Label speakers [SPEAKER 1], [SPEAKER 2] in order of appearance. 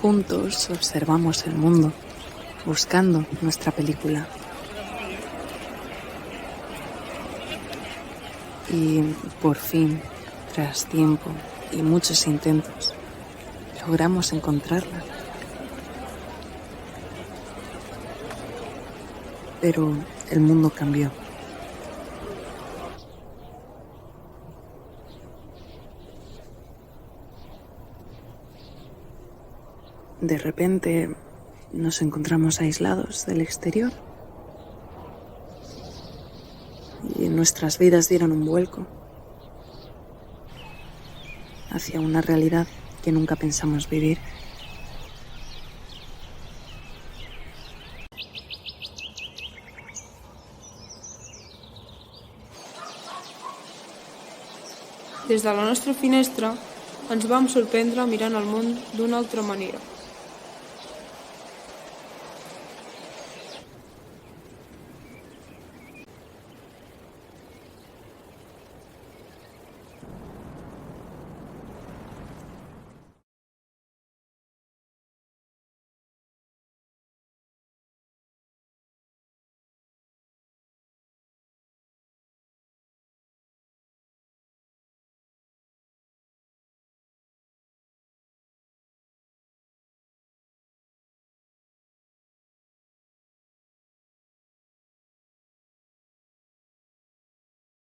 [SPEAKER 1] Juntos observamos el mundo, buscando nuestra película. Y por fin, tras tiempo y muchos intentos, logramos encontrarla. Pero el mundo cambió. De repente nos encontramos aislados del exterior y nuestras vidas dieron un vuelco hacia una realidad que nunca pensamos vivir.
[SPEAKER 2] Des de la nostra finestra ens vam sorprendre mirant el món d'una altra manera.